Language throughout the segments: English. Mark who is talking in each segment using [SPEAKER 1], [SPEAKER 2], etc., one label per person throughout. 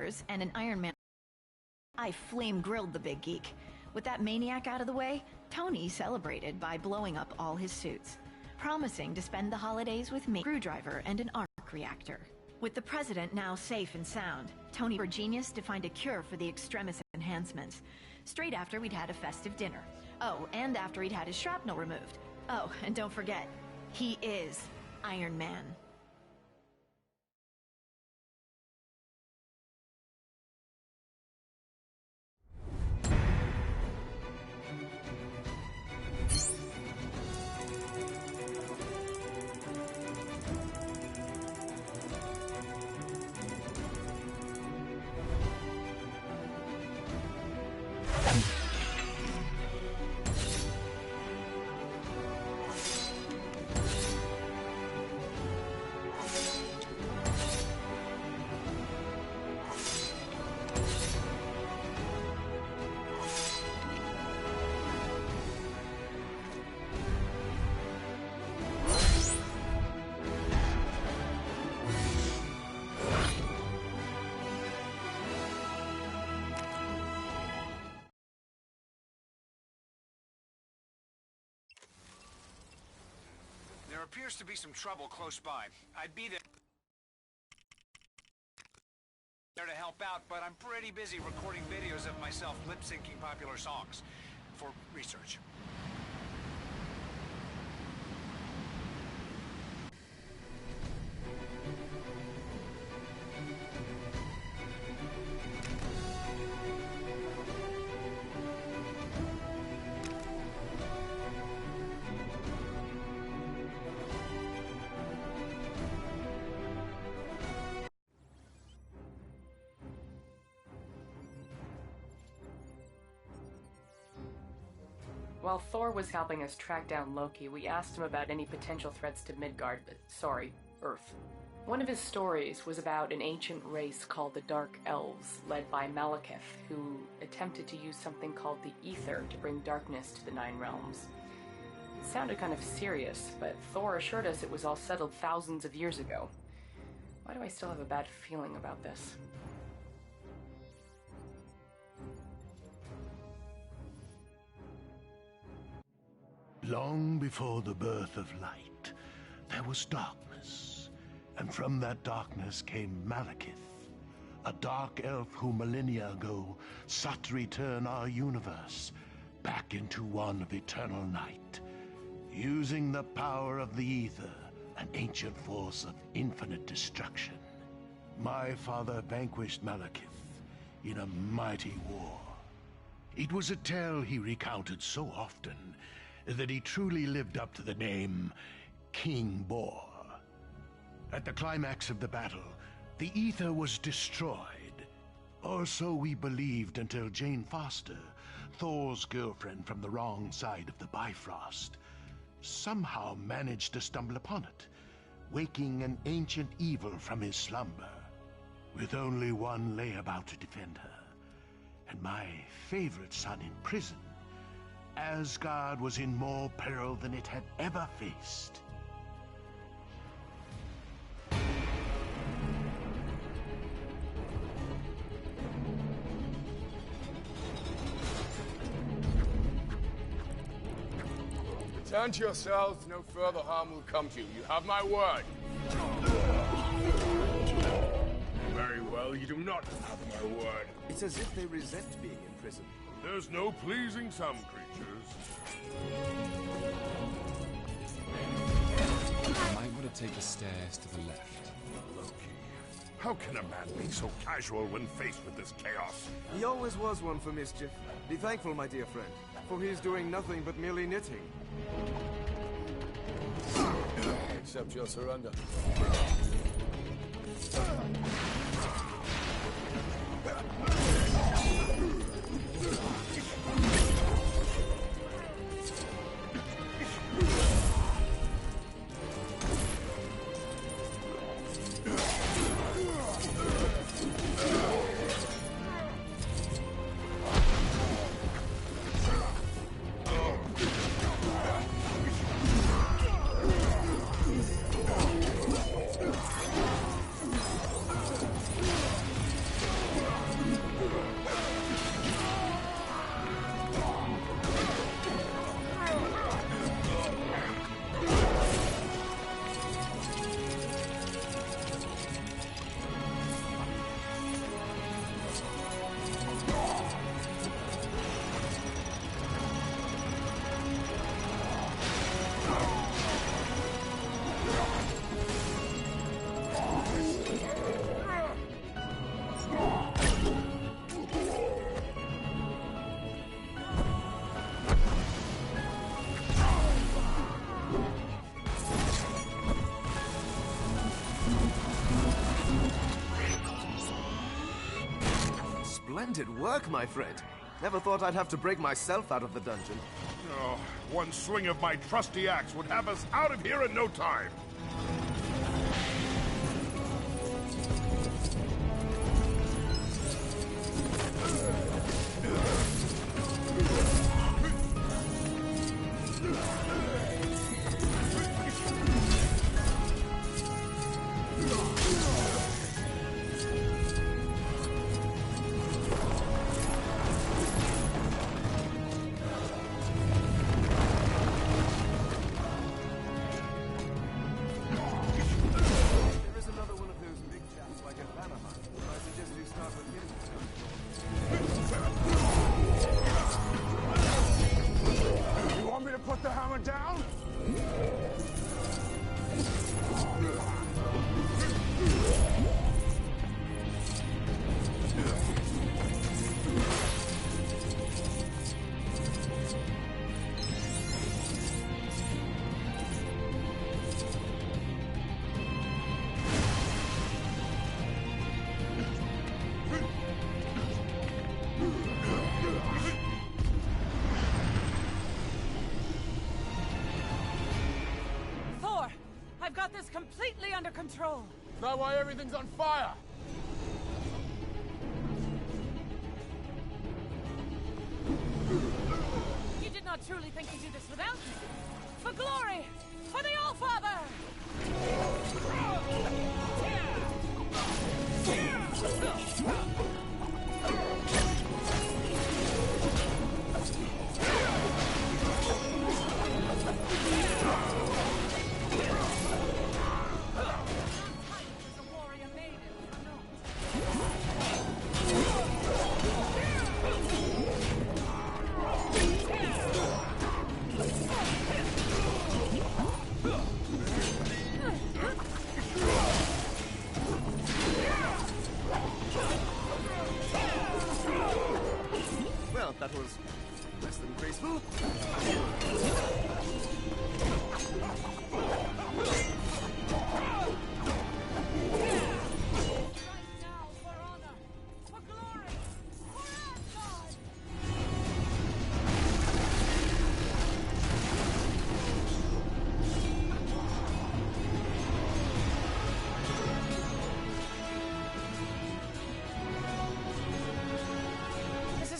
[SPEAKER 1] screwdrivers and an Iron Man. I flame-grilled the big geek. With that maniac out of the way, Tony celebrated by blowing up all his suits, promising to spend the holidays with me, screwdriver and an arc reactor. With the president now safe and sound, Tony were genius to find a cure for the extremis enhancements. Straight after we'd had a festive dinner. Oh, and after he'd had his shrapnel removed. Oh, and don't forget, he is Iron Man.
[SPEAKER 2] There appears to be some trouble close by. I'd be there to help out, but I'm pretty busy recording videos of myself lip-syncing popular songs for research.
[SPEAKER 3] While Thor was helping us track down Loki, we asked him about any potential threats to Earth. One of his stories was about an ancient race called the Dark Elves, led by Malekith, who attempted to use something called the Ether to bring darkness to the Nine Realms. It sounded kind of serious, but Thor assured us it was all settled thousands of years ago. Why do I still have a bad feeling about this?
[SPEAKER 4] Long before the birth of light, there was darkness, and from that darkness came Malekith, a dark elf who millennia ago sought to return our universe back into one of eternal night, using the power of the Ether, an ancient force of infinite destruction. My father vanquished Malekith in a mighty war. It was a tale he recounted so often that he truly lived up to the name King Bor. At the climax of the battle, the Ether was destroyed. Or so we believed until Jane Foster, Thor's girlfriend from the wrong side of the Bifrost, somehow managed to stumble upon it, waking an ancient evil from his slumber. With only one layabout to defend her, and my favorite son in prison, Asgard was in more peril than it had ever faced.
[SPEAKER 5] Turn to yourselves, no further harm will come to you. You have my word. Very well, you do not have my word.
[SPEAKER 6] It's as if they resent being in prison.
[SPEAKER 5] There's no pleasing some creatures.
[SPEAKER 7] You might want to take the stairs to the left.
[SPEAKER 5] Loki, how can a man be so casual when faced with this chaos?
[SPEAKER 6] He always was one for mischief. Be thankful, my dear friend, for he is doing nothing but merely knitting.
[SPEAKER 5] Accept your surrender.
[SPEAKER 6] Splendid work, my friend. Never thought I'd have to break myself out of the dungeon.
[SPEAKER 5] Oh, one swing of my trusty axe would have us out of here in no time.
[SPEAKER 8] I've got this completely under control.
[SPEAKER 9] Is that why everything's on fire?
[SPEAKER 8] You did not truly think to do this without me. For glory! For the All-Father!
[SPEAKER 6] Well, that was less than graceful.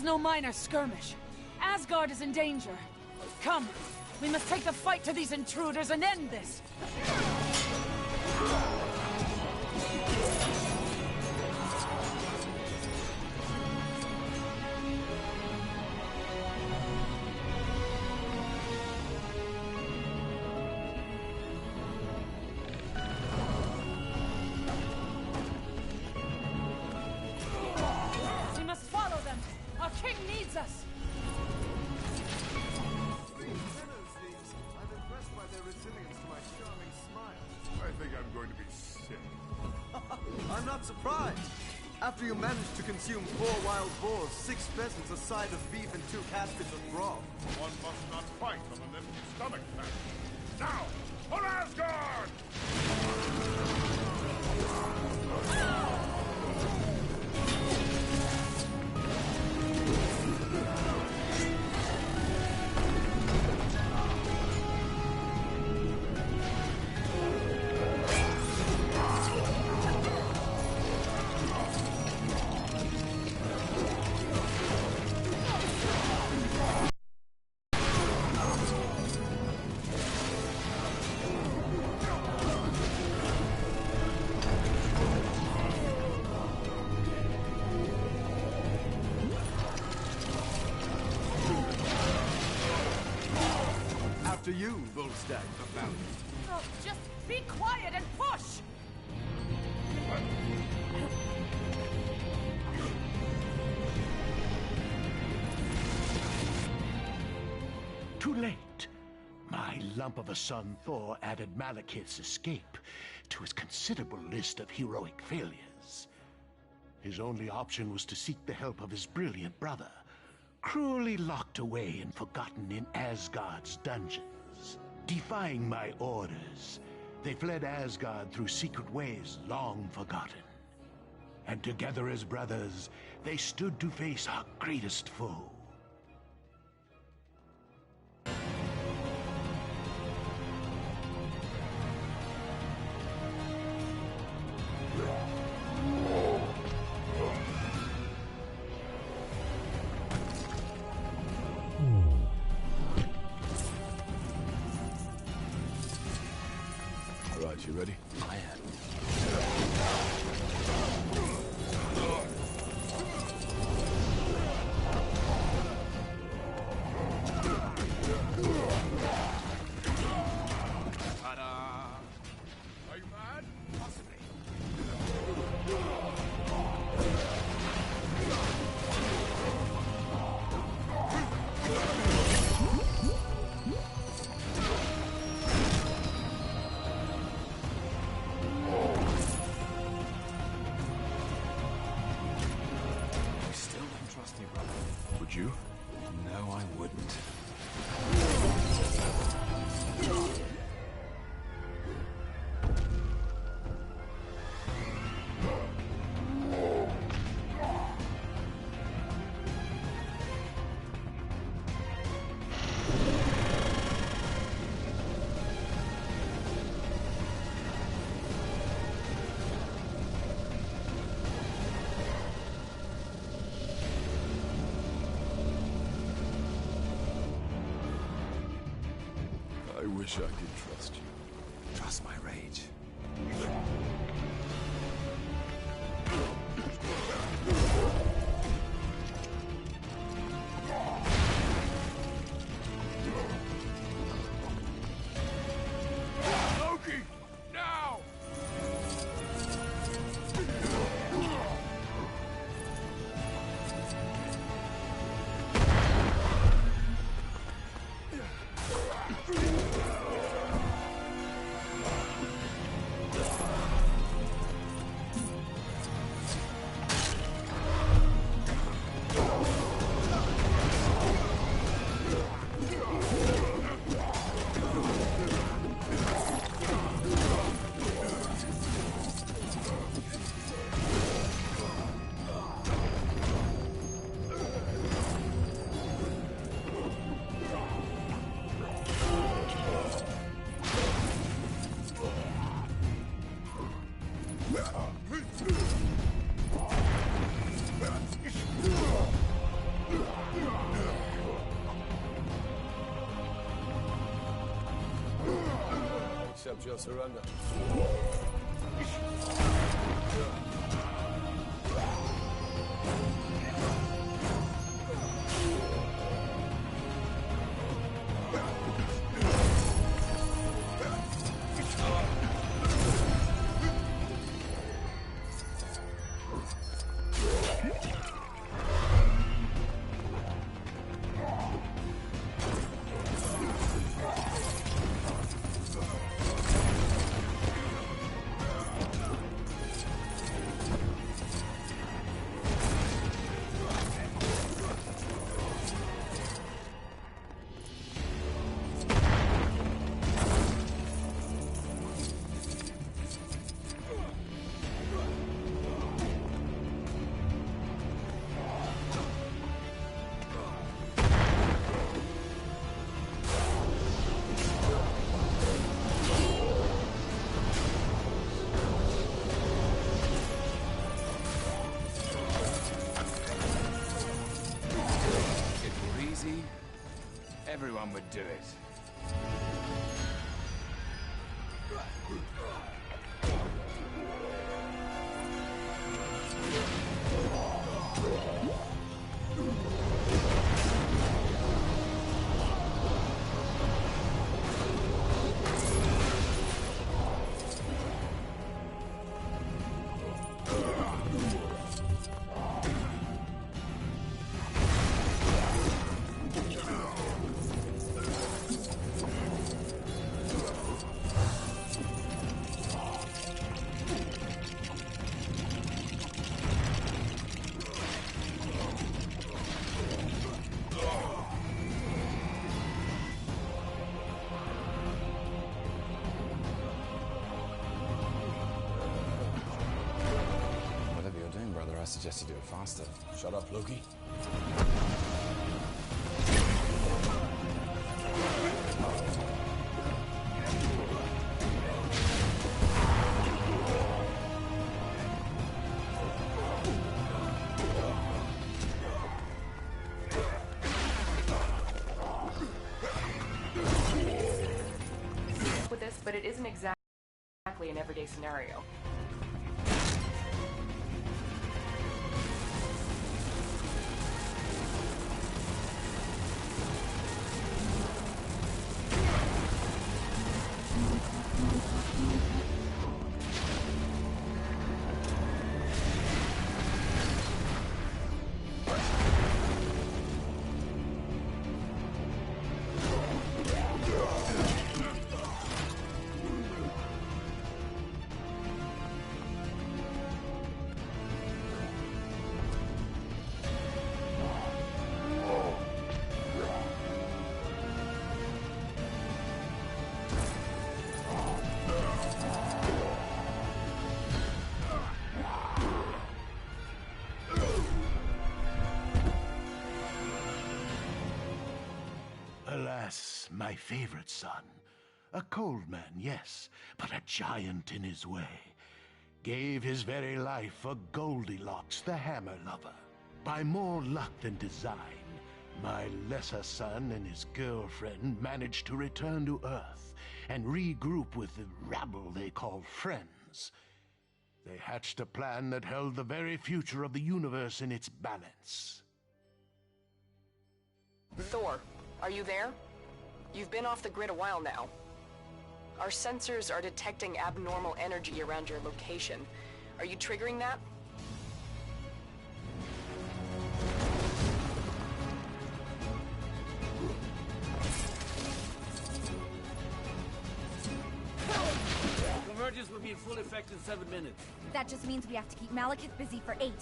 [SPEAKER 8] No minor skirmish. Asgard is in danger. Come, we must take the fight to these intruders and end this. We must follow them. Our king needs us!
[SPEAKER 6] I'm impressed by their resilience to my charming smile.
[SPEAKER 5] I think I'm going to be sick.
[SPEAKER 6] I'm not surprised. After you managed to consume 4 wild boars, 6 pheasants, a side of beef, and 2 caskets of broth.
[SPEAKER 5] One must not fight on an empty stomach, man. Now, for Asgard!
[SPEAKER 6] To you, Bullstag.
[SPEAKER 8] Oh, just be quiet and push!
[SPEAKER 4] Too late. My lump of a son Thor added Malekith's escape to his considerable list of heroic failures. His only option was to seek the help of his brilliant brother, cruelly locked away and forgotten in Asgard's dungeons. Defying my orders, they fled Asgard through secret ways long forgotten. And together as brothers, they stood to face our greatest foe.
[SPEAKER 7] All right, you ready?
[SPEAKER 10] I am.
[SPEAKER 9] Are you mad? Possibly.
[SPEAKER 10] I still don't trust you, brother.
[SPEAKER 7] Would you?
[SPEAKER 10] No, I wouldn't.
[SPEAKER 7] I wish I could trust you.
[SPEAKER 10] Trust my rage.
[SPEAKER 9] Loki! Now!
[SPEAKER 7] Accept your surrender.
[SPEAKER 10] Everyone would do it. I suggest you do it faster.
[SPEAKER 7] Shut up, Loki.
[SPEAKER 3] With this, but it isn't exactly an everyday scenario.
[SPEAKER 4] Alas, my favorite son. A cold man, yes, but a giant in his way. Gave his very life for Goldilocks, the hammer lover. By more luck than design, my lesser son and his girlfriend managed to return to Earth and regroup with the rabble they call friends. They hatched a plan that held the very future of the universe in its balance.
[SPEAKER 3] Thor, are you there? You've been off the grid a while now. Our sensors are detecting abnormal energy around your location. Are you triggering that?
[SPEAKER 11] Convergence will be in full effect in 7 minutes.
[SPEAKER 12] That just means we have to keep Malekith busy for 8.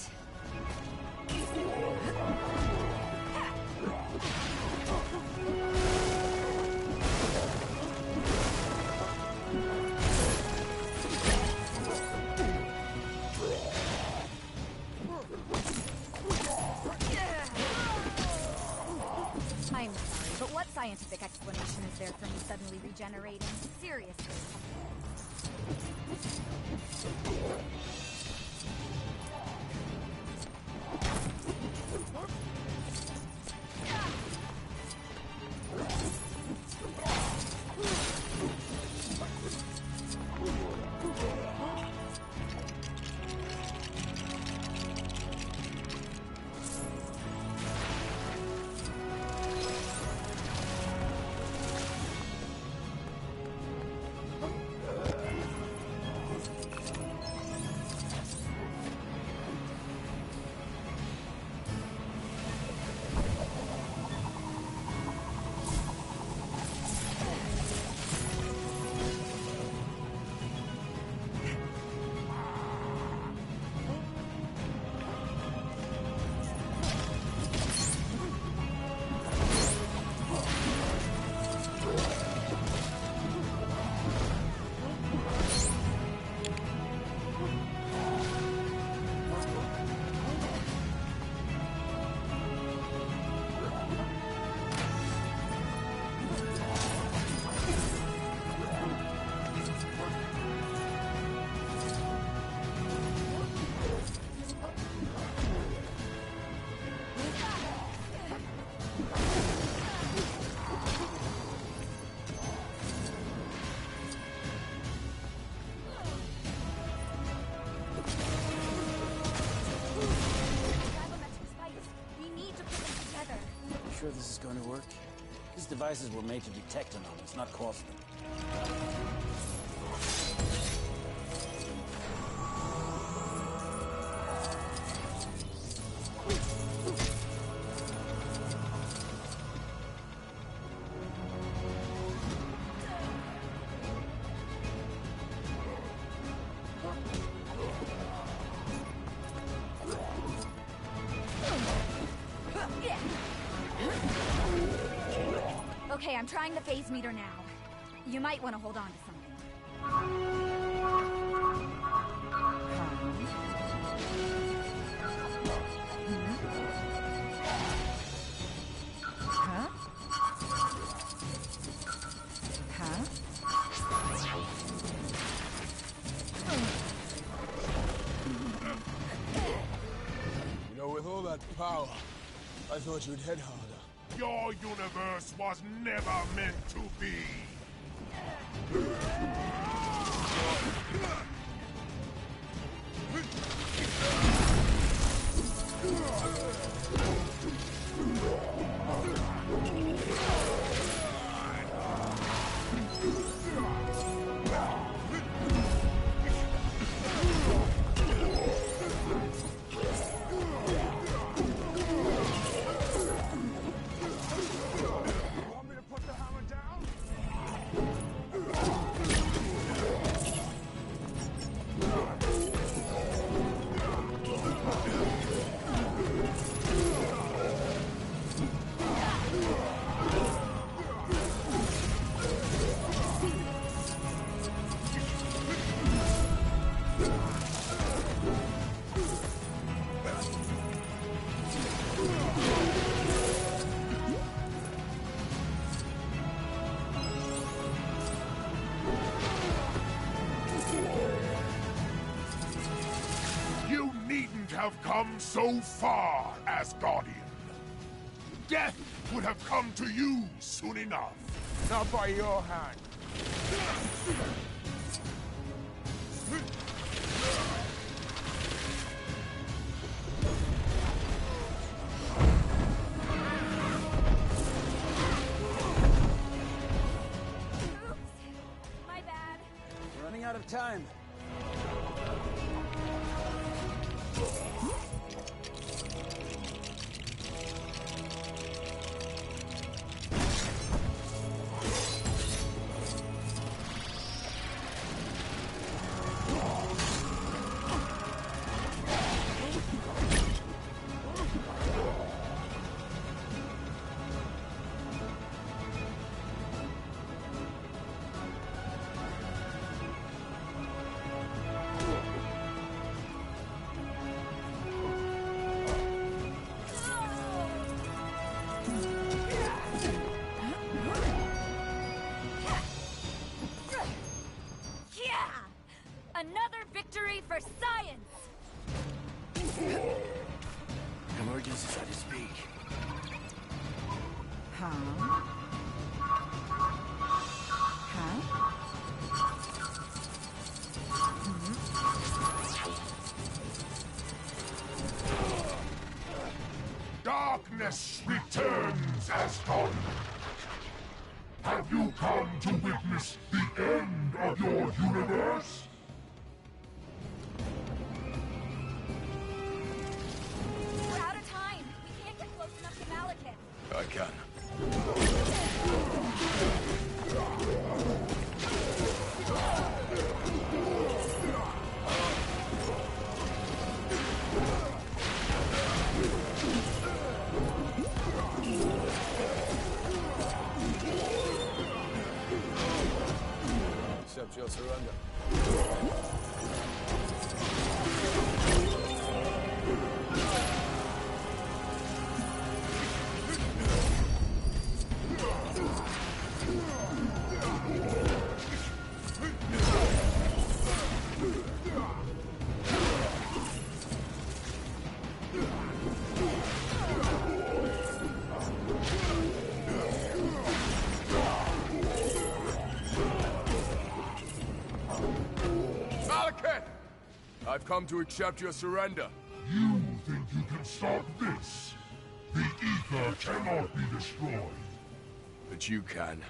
[SPEAKER 12] I'm sorry, but what scientific explanation is there for me suddenly regenerating? Seriously.
[SPEAKER 11] Sure this is going to work? These devices were made to detect anomalies, not cause them.
[SPEAKER 12] Okay, I'm trying the phase meter now. You might want to hold on to something.
[SPEAKER 7] had power. I thought you'd hit harder.
[SPEAKER 5] Your universe was never meant to be. Have come so far, Asgardian. Death would have come to you soon enough.
[SPEAKER 9] Not by your hand.
[SPEAKER 12] My bad.
[SPEAKER 11] We're running out of time.
[SPEAKER 12] Another victory for science!
[SPEAKER 10] Emergency, so to speak.
[SPEAKER 5] Darkness returns, Asgard. Have you come to witness the end of your universe?
[SPEAKER 12] We're out of time. We can't get close enough to Malekith.
[SPEAKER 7] I can. Accept your surrender. I've come to accept your surrender.
[SPEAKER 5] You think you can stop this? The ether cannot be destroyed.
[SPEAKER 7] But you can.